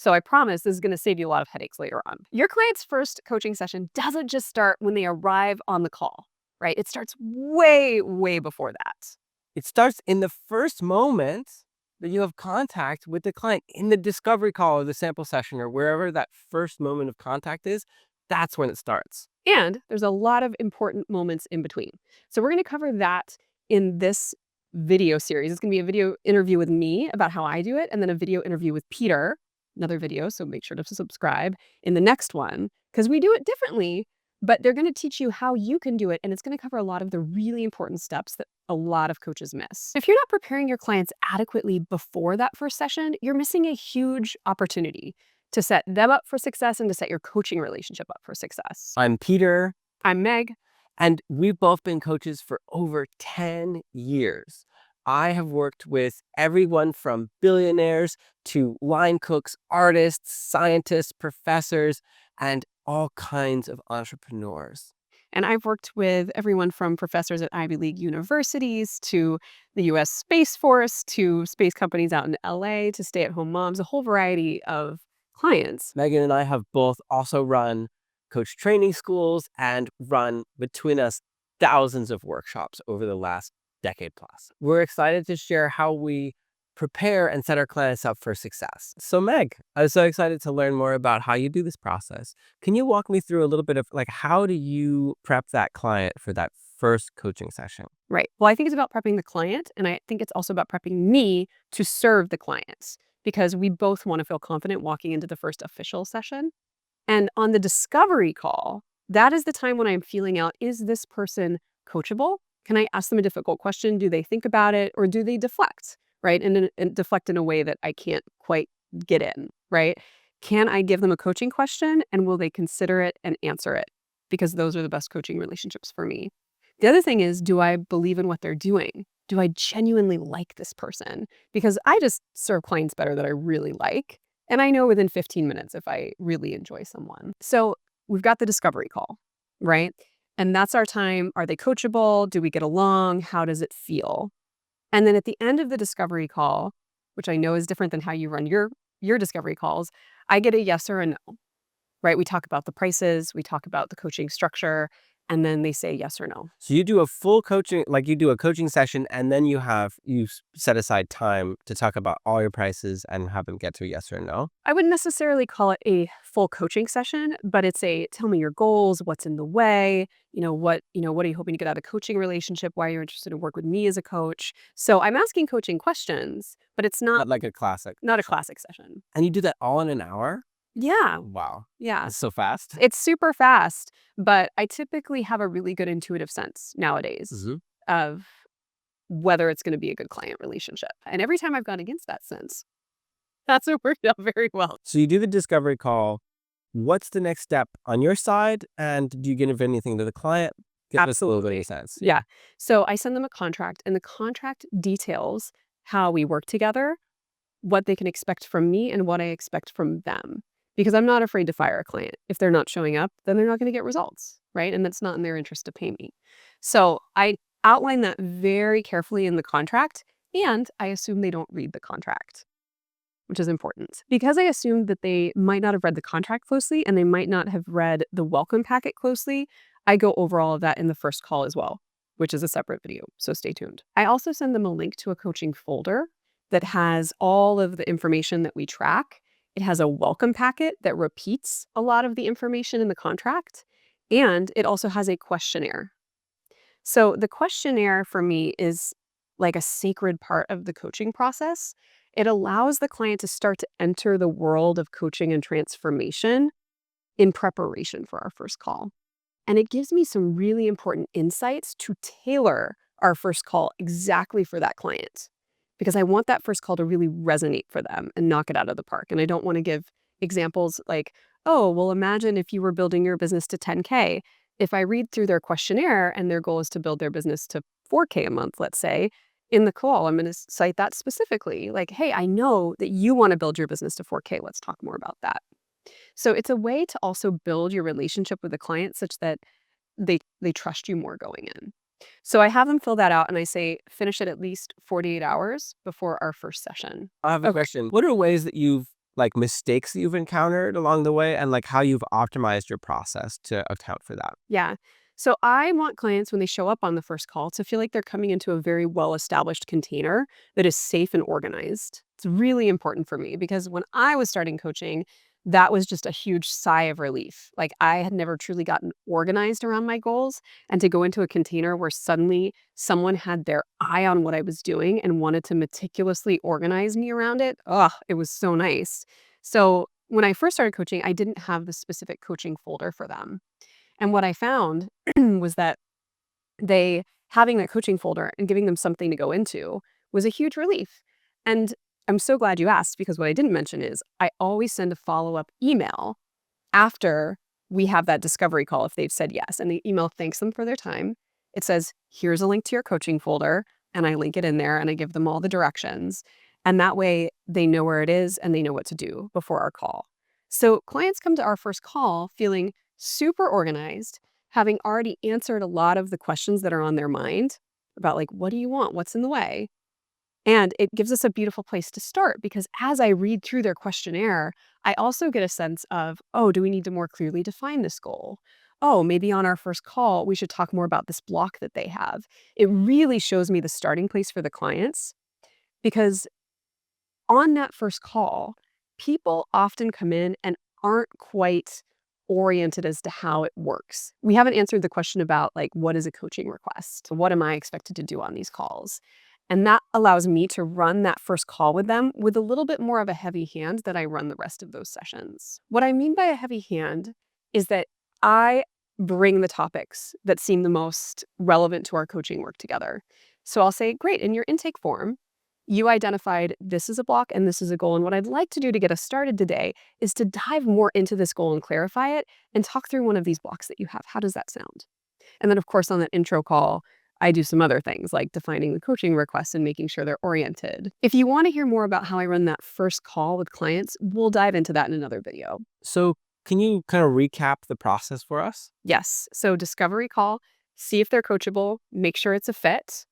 So I promise this is going to save you a lot of headaches later on. Your client's first coaching session doesn't just start when they arrive on the call, right? It starts way, way before that. It starts in the first moment that you have contact with the client in the discovery call or the sample session or wherever that first moment of contact is. That's when it starts. And there's a lot of important moments in between. So we're going to cover that in this video series. It's going to be a video interview with me about how I do it, and then a video interview with Peter, another video. So make sure to subscribe in the next one because we do it differently, but they're going to teach you how you can do it. And it's going to cover a lot of the really important steps that a lot of coaches miss. If you're not preparing your clients adequately before that first session, you're missing a huge opportunity to set them up for success and to set your coaching relationship up for success. I'm Peter. I'm Meg. And we've both been coaches for over 10 years. I have worked with everyone from billionaires to line cooks, artists, scientists, professors, and all kinds of entrepreneurs. And I've worked with everyone from professors at Ivy League universities to the US Space Force to space companies out in LA to stay-at-home moms, a whole variety of clients. Megan and I have both also run coach training schools and run between us thousands of workshops over the last decade plus. We're excited to share how we prepare and set our clients up for success. So Meg, I was so excited to learn more about how you do this process. Can you walk me through a little bit of how do you prep that client for that first coaching session? Right. Well, I think it's about prepping the client, and I think it's also about prepping me to serve the clients because we both want to feel confident walking into the first official session. And on the discovery call, that is the time when I'm feeling out, is this person coachable? Can I ask them a difficult question? Do they think about it or do they deflect, right? And deflect in a way that I can't quite get in, right? Can I give them a coaching question and will they consider it and answer it? Because those are the best coaching relationships for me. The other thing is, do I believe in what they're doing? Do I genuinely like this person? Because I just serve clients better that I really like. And I know within 15 minutes if I really enjoy someone. So we've got the discovery call, right? And that's our time. Are they coachable? Do we get along? How does it feel? And then at the end of the discovery call, which I know is different than how you run your discovery calls, I get a yes or a no, right? We talk about the prices, we talk about the coaching structure, and then they say yes or no. So you do a full coaching, you do a coaching session, and then you set aside time to talk about all your prices and have them get to a yes or no? I wouldn't necessarily call it a full coaching session, but it's a tell me your goals, what's in the way, what are you hoping to get out of a coaching relationship, why you're interested in work with me as a coach. So I'm asking coaching questions, but it's Not like a classic. not a classic session. And you do that all in an hour? Yeah. Wow. Yeah. That's so fast. It's super fast, but I typically have a really good intuitive sense nowadays of whether it's going to be a good client relationship. And every time I've gone against that sense, that's worked out very well. So you do the discovery call. What's the next step on your side? And do you give anything to the client? Give us a little bit of sense. Yeah. So I send them a contract, and the contract details how we work together, what they can expect from me, and what I expect from them. Because I'm not afraid to fire a client. If they're not showing up, then they're not going to get results, right? And that's not in their interest to pay me. So I outline that very carefully in the contract, and I assume they don't read the contract, which is important. Because I assumed that they might not have read the contract closely and they might not have read the welcome packet closely, I go over all of that in the first call as well, which is a separate video, so stay tuned. I also send them a link to a coaching folder that has all of the information that we track. It has a welcome packet that repeats a lot of the information in the contract, and it also has a questionnaire. So the questionnaire for me is like a sacred part of the coaching process. It allows the client to start to enter the world of coaching and transformation in preparation for our first call. And it gives me some really important insights to tailor our first call exactly for that client. Because I want that first call to really resonate for them and knock it out of the park. And I don't want to give examples like, oh, well, imagine if you were building your business to 10K. If I read through their questionnaire and their goal is to build their business to 4K a month, let's say, in the call, I'm going to cite that specifically. Like, hey, I know that you want to build your business to 4K. Let's talk more about that. So it's a way to also build your relationship with the client such that they trust you more going in. So I have them fill that out and I say, finish it at least 48 hours before our first session. I have a question. What are ways that you've like mistakes that you've encountered along the way and like how you've optimized your process to account for that. Yeah. So I want clients when they show up on the first call to feel like they're coming into a very well-established container that is safe and organized. It's really important for me because when I was starting coaching, that was just a huge sigh of relief. Like I had never truly gotten organized around my goals, and to go into a container where suddenly someone had their eye on what I was doing and wanted to meticulously organize me around it. Oh, it was so nice. So when I first started coaching, I didn't have the specific coaching folder for them. And what I found was that they having that coaching folder and giving them something to go into was a huge relief. And I'm so glad you asked because what I didn't mention is I always send a follow-up email after we have that discovery call if they've said yes. And the email thanks them for their time. It says, here's a link to your coaching folder. And I link it in there and I give them all the directions. And that way they know where it is and they know what to do before our call. So clients come to our first call feeling super organized, having already answered a lot of the questions that are on their mind about like, what do you want? What's in the way? And it gives us a beautiful place to start because as I read through their questionnaire, I also get a sense of, oh, do we need to more clearly define this goal? Oh, maybe on our first call, we should talk more about this block that they have. It really shows me the starting place for the clients because on that first call, people often come in and aren't quite oriented as to how it works. We haven't answered the question about like, what is a coaching request? What am I expected to do on these calls? And that allows me to run that first call with them with a little bit more of a heavy hand than I run the rest of those sessions. What I mean by a heavy hand is that I bring the topics that seem the most relevant to our coaching work together. So I'll say, great, in your intake form, you identified this is a block and this is a goal. And what I'd like to do to get us started today is to dive more into this goal and clarify it and talk through one of these blocks that you have. How does that sound? And then, of course, on that intro call, I do some other things like defining the coaching requests and making sure they're oriented. If you want to hear more about how I run that first call with clients, we'll dive into that in another video. So, can you kind of recap the process for us? Yes. So, discovery call, see if they're coachable, make sure it's a fit.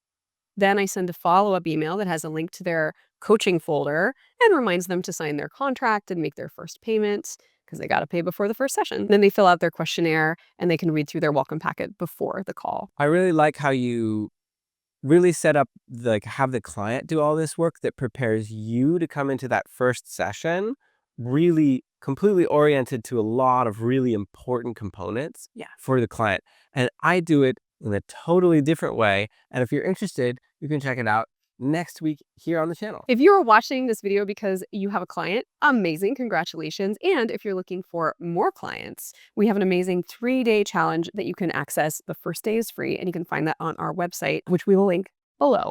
Then I send a follow-up email that has a link to their coaching folder and reminds them to sign their contract and make their first payment because they got to pay before the first session. Then they fill out their questionnaire and they can read through their welcome packet before the call. I really like how you really set up, like, have the client do all this work that prepares you to come into that first session really completely oriented to a lot of really important components Yeah. for the client. And I do it in a totally different way. And if you're interested, you can check it out next week here on the channel. If you're watching this video because you have a client, amazing, congratulations. And if you're looking for more clients, we have an amazing 3-day challenge that you can access. The first day is free and you can find that on our website, which we will link below.